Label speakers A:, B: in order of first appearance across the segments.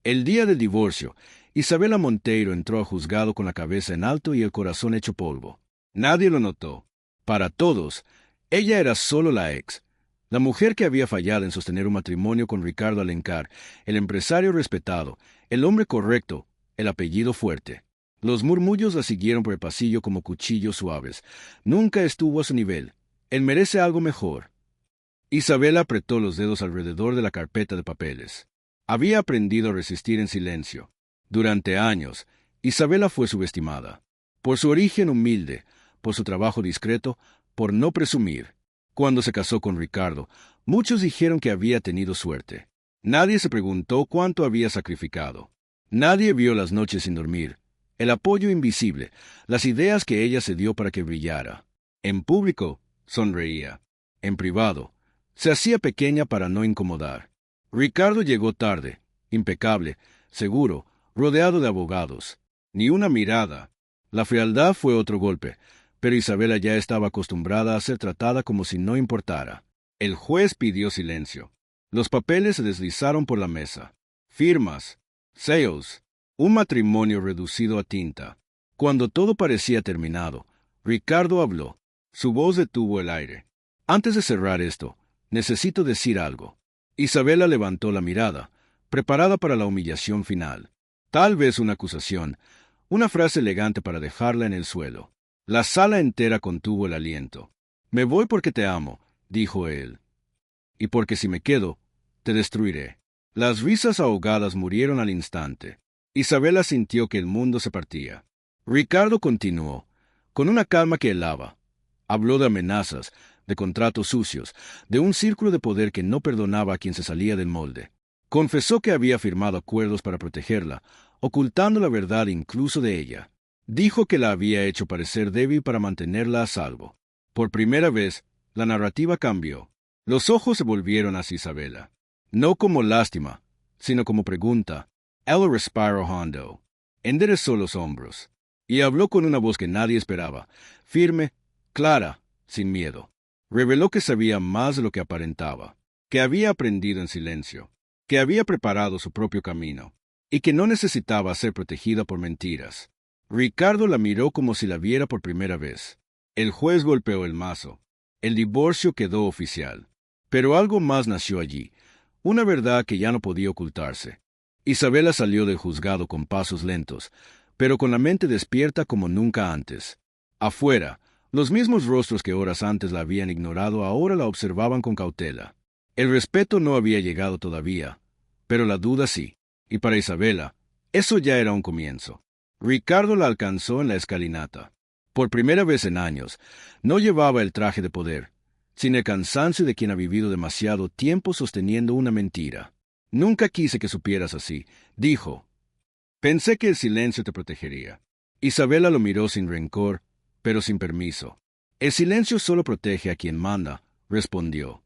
A: El día del divorcio, Isabela Monteiro entró a juzgado con la cabeza en alto y el corazón hecho polvo. Nadie lo notó. Para todos, ella era solo la ex, la mujer que había fallado en sostener un matrimonio con Ricardo Alencar, el empresario respetado, el hombre correcto, el apellido fuerte. Los murmullos la siguieron por el pasillo como cuchillos suaves. Nunca estuvo a su nivel. Él merece algo mejor. Isabela apretó los dedos alrededor de la carpeta de papeles. Había aprendido a resistir en silencio. Durante años, Isabela fue subestimada. Por su origen humilde, por su trabajo discreto, por no presumir. Cuando se casó con Ricardo, muchos dijeron que había tenido suerte. Nadie se preguntó cuánto había sacrificado. Nadie vio las noches sin dormir, el apoyo invisible, las ideas que ella se dio para que brillara. En público, sonreía. En privado, se hacía pequeña para no incomodar. Ricardo llegó tarde, impecable, seguro, rodeado de abogados. Ni una mirada. La frialdad fue otro golpe, pero Isabela ya estaba acostumbrada a ser tratada como si no importara. El juez pidió silencio. Los papeles se deslizaron por la mesa. Firmas, sellos, un matrimonio reducido a tinta. Cuando todo parecía terminado, Ricardo habló. Su voz detuvo el aire. Antes de cerrar esto, necesito decir algo. Isabela levantó la mirada, preparada para la humillación final. Tal vez una acusación, una frase elegante para dejarla en el suelo. La sala entera contuvo el aliento. Me voy porque te amo, dijo él. Y porque si me quedo, te destruiré. Las risas ahogadas murieron al instante. Isabela sintió que el mundo se partía. Ricardo continuó, con una calma que helaba. Habló de amenazas, de contratos sucios, de un círculo de poder que no perdonaba a quien se salía del molde. Confesó que había firmado acuerdos para protegerla, ocultando la verdad incluso de ella. Dijo que la había hecho parecer débil para mantenerla a salvo. Por primera vez, la narrativa cambió. Los ojos se volvieron hacia Isabela. No como lástima, sino como pregunta. Él respiró hondo. Enderezó los hombros. Y habló con una voz que nadie esperaba. Firme, clara, sin miedo. Reveló que sabía más de lo que aparentaba. Que había aprendido en silencio. Que había preparado su propio camino. Y que no necesitaba ser protegida por mentiras. Ricardo la miró como si la viera por primera vez. El juez golpeó el mazo. El divorcio quedó oficial. Pero algo más nació allí, una verdad que ya no podía ocultarse. Isabela salió del juzgado con pasos lentos, pero con la mente despierta como nunca antes. Afuera, los mismos rostros que horas antes la habían ignorado ahora la observaban con cautela. El respeto no había llegado todavía, pero la duda sí. Y para Isabela, eso ya era un comienzo. Ricardo la alcanzó en la escalinata. Por primera vez en años, no llevaba el traje de poder, sin el cansancio de quien ha vivido demasiado tiempo sosteniendo una mentira. Nunca quise que supieras así, dijo. Pensé que el silencio te protegería. Isabela lo miró sin rencor, pero sin permiso. El silencio solo protege a quien manda, respondió.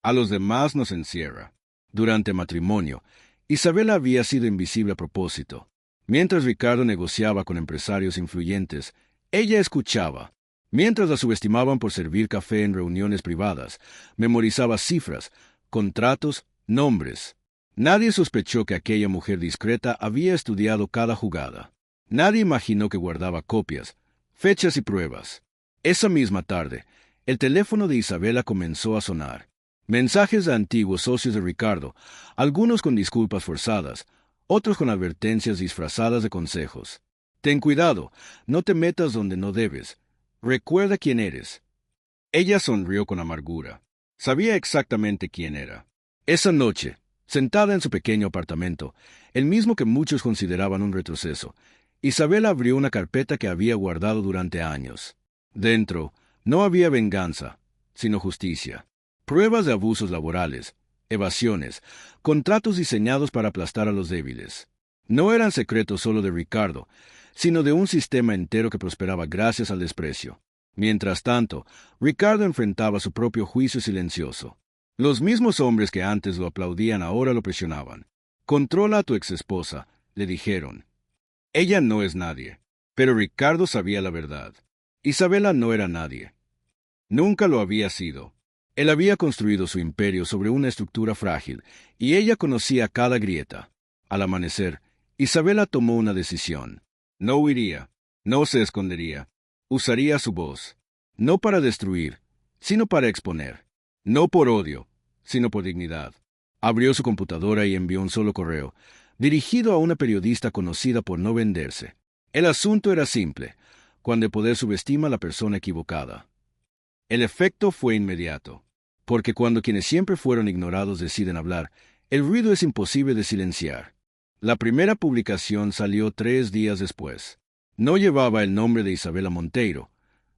A: A los demás nos encierra. Durante el matrimonio, Isabela había sido invisible a propósito. Mientras Ricardo negociaba con empresarios influyentes, ella escuchaba. Mientras la subestimaban por servir café en reuniones privadas, memorizaba cifras, contratos, nombres. Nadie sospechó que aquella mujer discreta había estudiado cada jugada. Nadie imaginó que guardaba copias, fechas y pruebas. Esa misma tarde, el teléfono de Isabela comenzó a sonar. Mensajes de antiguos socios de Ricardo, algunos con disculpas forzadas, otros con advertencias disfrazadas de consejos. Ten cuidado, no te metas donde no debes. Recuerda quién eres. Ella sonrió con amargura. Sabía exactamente quién era. Esa noche, sentada en su pequeño apartamento, el mismo que muchos consideraban un retroceso, Isabela abrió una carpeta que había guardado durante años. Dentro, no había venganza, sino justicia. Pruebas de abusos laborales, evasiones, contratos diseñados para aplastar a los débiles. No eran secretos solo de Ricardo, sino de un sistema entero que prosperaba gracias al desprecio. Mientras tanto, Ricardo enfrentaba su propio juicio silencioso. Los mismos hombres que antes lo aplaudían ahora lo presionaban. Controla a tu exesposa, le dijeron. Ella no es nadie. Pero Ricardo sabía la verdad. Isabela no era nadie. Nunca lo había sido. Él había construido su imperio sobre una estructura frágil, y ella conocía cada grieta. Al amanecer, Isabela tomó una decisión. No huiría, no se escondería, usaría su voz, no para destruir, sino para exponer, no por odio, sino por dignidad. Abrió su computadora y envió un solo correo, dirigido a una periodista conocida por no venderse. El asunto era simple: cuando el poder subestima a la persona equivocada. El efecto fue inmediato, porque cuando quienes siempre fueron ignorados deciden hablar, el ruido es imposible de silenciar. La primera publicación salió 3 días después. No llevaba el nombre de Isabela Monteiro,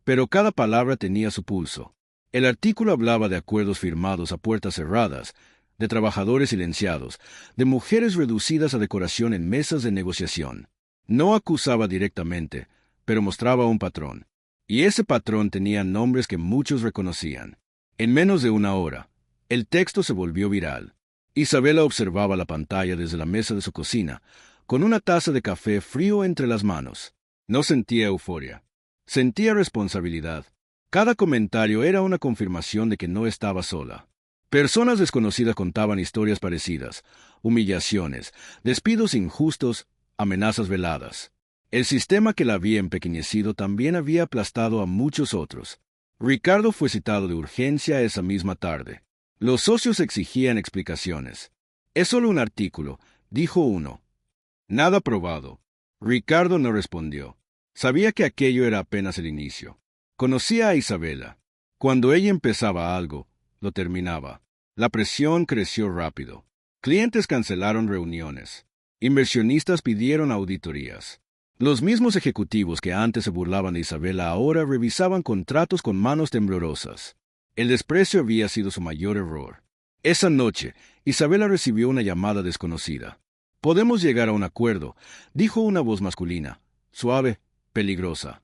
A: pero cada palabra tenía su pulso. El artículo hablaba de acuerdos firmados a puertas cerradas, de trabajadores silenciados, de mujeres reducidas a decoración en mesas de negociación. No acusaba directamente, pero mostraba un patrón. Y ese patrón tenía nombres que muchos reconocían. En menos de una hora, el texto se volvió viral. Isabela observaba la pantalla desde la mesa de su cocina, con una taza de café frío entre las manos. No sentía euforia. Sentía responsabilidad. Cada comentario era una confirmación de que no estaba sola. Personas desconocidas contaban historias parecidas: humillaciones, despidos injustos, amenazas veladas. El sistema que la había empequeñecido también había aplastado a muchos otros. Ricardo fue citado de urgencia esa misma tarde. Los socios exigían explicaciones. «Es solo un artículo», dijo uno. «Nada probado». Ricardo no respondió. Sabía que aquello era apenas el inicio. Conocía a Isabela. Cuando ella empezaba algo, lo terminaba. La presión creció rápido. Clientes cancelaron reuniones. Inversionistas pidieron auditorías. Los mismos ejecutivos que antes se burlaban de Isabela ahora revisaban contratos con manos temblorosas. El desprecio había sido su mayor error. Esa noche, Isabela recibió una llamada desconocida. «Podemos llegar a un acuerdo», dijo una voz masculina, suave, peligrosa.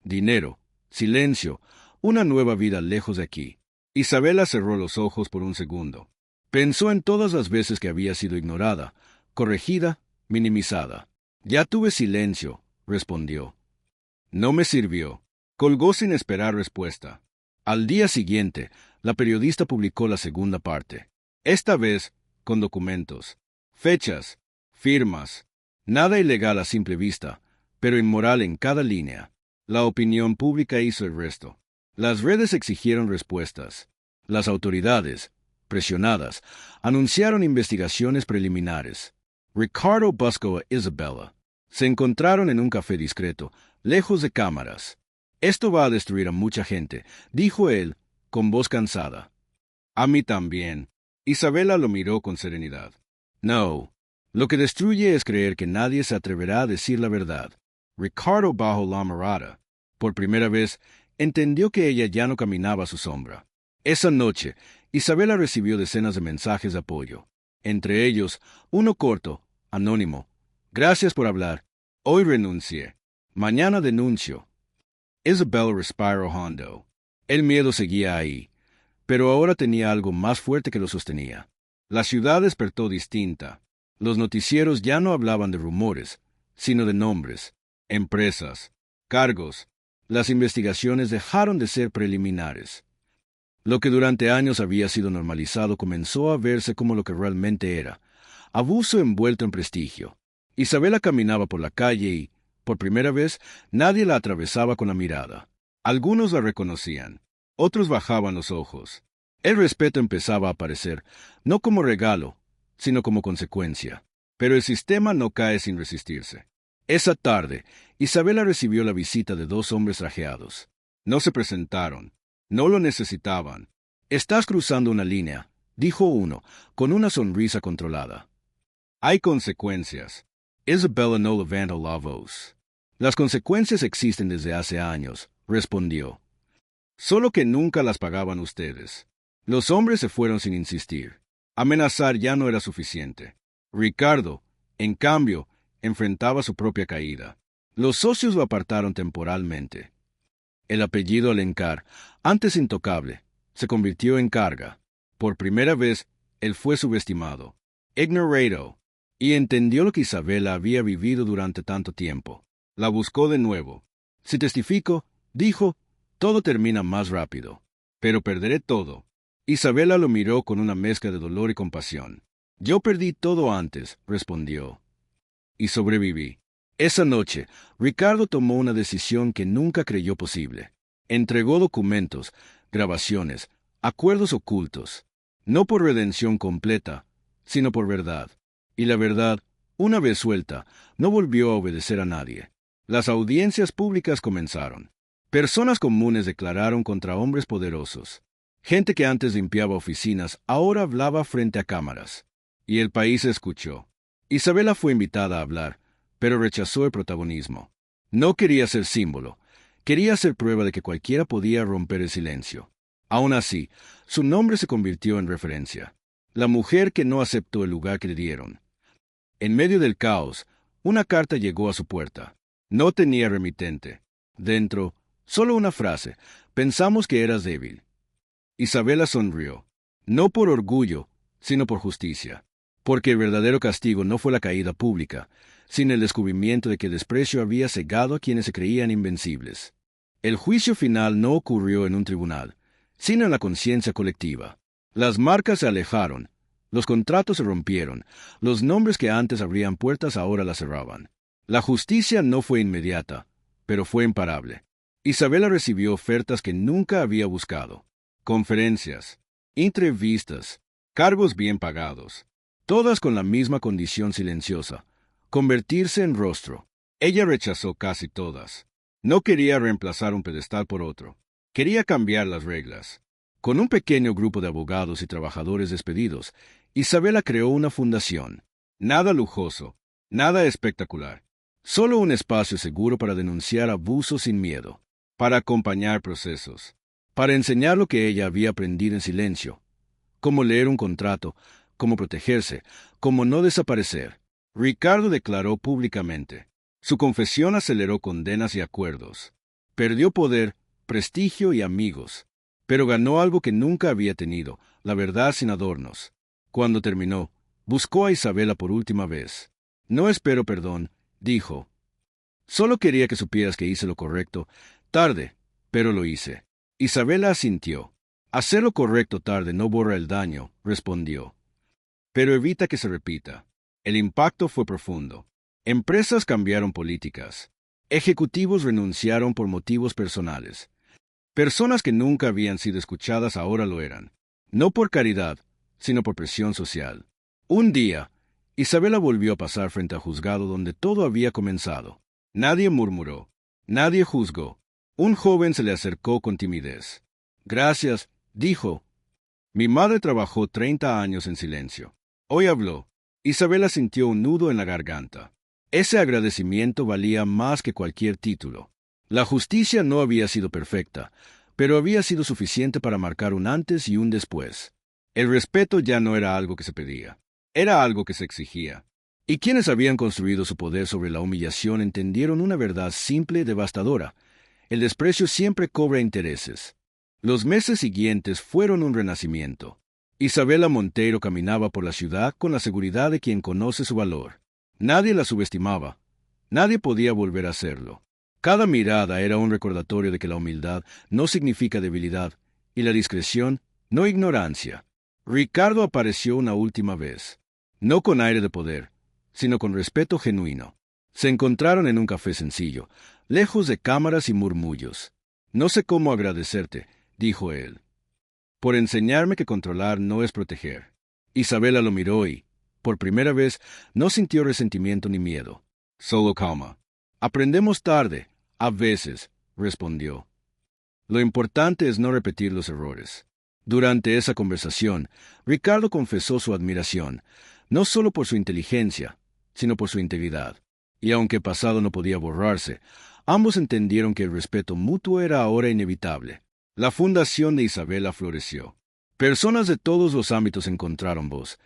A: Dinero, silencio, una nueva vida lejos de aquí. Isabela cerró los ojos por un segundo. Pensó en todas las veces que había sido ignorada, corregida, minimizada. «Ya tuve silencio», respondió. No me sirvió. Colgó sin esperar respuesta. Al día siguiente, la periodista publicó la segunda parte. Esta vez, con documentos, fechas, firmas. Nada ilegal a simple vista, pero inmoral en cada línea. La opinión pública hizo el resto. Las redes exigieron respuestas. Las autoridades, presionadas, anunciaron investigaciones preliminares. Ricardo buscó a Isabela. Se encontraron en un café discreto, lejos de cámaras. «Esto va a destruir a mucha gente», dijo él, con voz cansada. «A mí también». Isabela lo miró con serenidad. «No. Lo que destruye es creer que nadie se atreverá a decir la verdad». Ricardo bajó la mirada. Por primera vez, entendió que ella ya no caminaba a su sombra. Esa noche, Isabela recibió decenas de mensajes de apoyo. Entre ellos, uno corto, anónimo. «Gracias por hablar. Hoy renuncié. Mañana denuncio». Isabel respiró hondo. El miedo seguía ahí, pero ahora tenía algo más fuerte que lo sostenía. La ciudad despertó distinta. Los noticieros ya no hablaban de rumores, sino de nombres, empresas, cargos. Las investigaciones dejaron de ser preliminares. Lo que durante años había sido normalizado comenzó a verse como lo que realmente era: abuso envuelto en prestigio. Isabela caminaba por la calle y, por primera vez, nadie la atravesaba con la mirada. Algunos la reconocían, otros bajaban los ojos. El respeto empezaba a aparecer, no como regalo, sino como consecuencia. Pero el sistema no cae sin resistirse. Esa tarde, Isabela recibió la visita de 2 hombres trajeados. No se presentaron. No lo necesitaban. «Estás cruzando una línea», dijo uno, con una sonrisa controlada. «Hay consecuencias». Isabela no levantó la voz. «Las consecuencias existen desde hace años», respondió. «Solo que nunca las pagaban ustedes». Los hombres se fueron sin insistir. Amenazar ya no era suficiente. Ricardo, en cambio, enfrentaba su propia caída. Los socios lo apartaron temporalmente. El apellido Alencar, antes intocable, se convirtió en carga. Por primera vez, él fue subestimado, ignorado, y entendió lo que Isabela había vivido durante tanto tiempo. La buscó de nuevo. «Si testifico», dijo, «todo termina más rápido. Pero perderé todo». Isabela lo miró con una mezcla de dolor y compasión. Yo perdí todo antes, respondió. Y sobreviví. Esa noche, Ricardo tomó una decisión que nunca creyó posible. Entregó documentos, grabaciones, acuerdos ocultos, no por redención completa, sino por verdad. Y la verdad, una vez suelta, no volvió a obedecer a nadie. Las audiencias públicas comenzaron. Personas comunes declararon contra hombres poderosos. Gente que antes limpiaba oficinas ahora hablaba frente a cámaras. Y el país escuchó. Isabela fue invitada a hablar, pero rechazó el protagonismo. No quería ser símbolo, quería ser prueba de que cualquiera podía romper el silencio. Aún así, su nombre se convirtió en referencia. La mujer que no aceptó el lugar que le dieron. En medio del caos, una carta llegó a su puerta. No tenía remitente. Dentro, solo una frase: pensamos que eras débil. Isabela sonrió. No por orgullo, sino por justicia. Porque el verdadero castigo no fue la caída pública, sino el descubrimiento de que el desprecio había cegado a quienes se creían invencibles. El juicio final no ocurrió en un tribunal, sino en la conciencia colectiva. Las marcas se alejaron, los contratos se rompieron, los nombres que antes abrían puertas ahora las cerraban. La justicia no fue inmediata, pero fue imparable. Isabela recibió ofertas que nunca había buscado. Conferencias, entrevistas, cargos bien pagados, todas con la misma condición silenciosa: convertirse en rostro. Ella rechazó casi todas. No quería reemplazar un pedestal por otro. Quería cambiar las reglas. Con un pequeño grupo de abogados y trabajadores despedidos, Isabela creó una fundación. Nada lujoso, nada espectacular. Solo un espacio seguro para denunciar abusos sin miedo, para acompañar procesos, para enseñar lo que ella había aprendido en silencio: cómo leer un contrato, cómo protegerse, cómo no desaparecer. Ricardo declaró públicamente. Su confesión aceleró condenas y acuerdos. Perdió poder, prestigio y amigos, pero ganó algo que nunca había tenido: la verdad sin adornos. Cuando terminó, buscó a Isabela por última vez. No espero perdón, dijo. Solo quería que supieras que hice lo correcto. Tarde, pero lo hice. Isabela asintió. Hacer lo correcto tarde no borra el daño, respondió, pero evita que se repita. El impacto fue profundo. Empresas cambiaron políticas. Ejecutivos renunciaron por motivos personales. Personas que nunca habían sido escuchadas ahora lo eran. No por caridad, sino por presión social. Un día, Isabela volvió a pasar frente al juzgado donde todo había comenzado. Nadie murmuró. Nadie juzgó. Un joven se le acercó con timidez. Gracias, dijo. Mi madre trabajó 30 años en silencio. Hoy habló. Isabela sintió un nudo en la garganta. Ese agradecimiento valía más que cualquier título. La justicia no había sido perfecta, pero había sido suficiente para marcar un antes y un después. El respeto ya no era algo que se pedía, era algo que se exigía. Y quienes habían construido su poder sobre la humillación entendieron una verdad simple y devastadora: el desprecio siempre cobra intereses. Los meses siguientes fueron un renacimiento. Isabela Monteiro caminaba por la ciudad con la seguridad de quien conoce su valor. Nadie la subestimaba. Nadie podía volver a hacerlo. Cada mirada era un recordatorio de que la humildad no significa debilidad y la discreción no ignorancia. Ricardo apareció una última vez, no con aire de poder, sino con respeto genuino. Se encontraron en un café sencillo, lejos de cámaras y murmullos. No sé cómo agradecerte, dijo él, por enseñarme que controlar no es proteger. Isabela lo miró y, por primera vez, no sintió resentimiento ni miedo, solo calma. Aprendemos tarde, a veces, respondió. Lo importante es no repetir los errores. Durante esa conversación, Ricardo confesó su admiración, no solo por su inteligencia, sino por su integridad. Y aunque el pasado no podía borrarse, ambos entendieron que el respeto mutuo era ahora inevitable. La fundación de Isabela floreció. Personas de todos los ámbitos encontraron voz,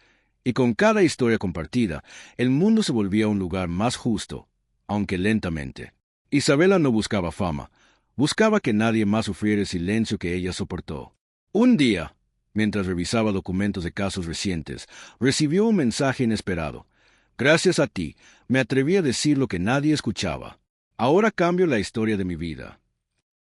A: y con cada historia compartida, el mundo se volvía un lugar más justo, aunque lentamente. Isabela no buscaba fama, buscaba que nadie más sufriera el silencio que ella soportó. Un día, mientras revisaba documentos de casos recientes, recibió un mensaje inesperado. Gracias a ti, me atreví a decir lo que nadie escuchaba. Ahora cambio la historia de mi vida.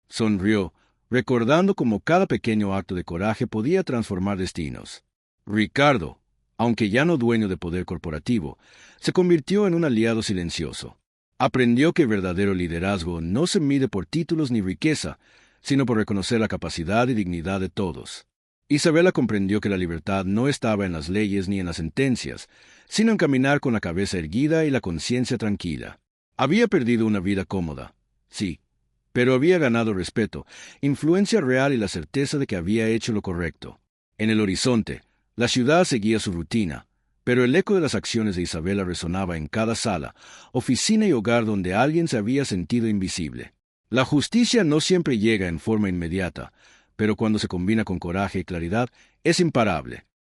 A: Sonrió, recordando cómo cada pequeño acto de coraje podía transformar destinos. Ricardo, aunque ya no dueño de poder corporativo, se convirtió en un aliado silencioso. Aprendió que el verdadero liderazgo no se mide por títulos ni riqueza, sino por reconocer la capacidad y dignidad de todos. Isabela comprendió que la libertad no estaba en las leyes ni en las sentencias, sino en caminar con la cabeza erguida y la conciencia tranquila. Había perdido una vida cómoda, sí, pero había ganado respeto, influencia real y la certeza de que había hecho lo correcto. En el horizonte, la ciudad seguía su rutina, pero el eco de las acciones de Isabela resonaba en cada sala, oficina y hogar donde alguien se había sentido invisible. La justicia no siempre llega en forma inmediata, pero cuando se combina con coraje y claridad, es imparable.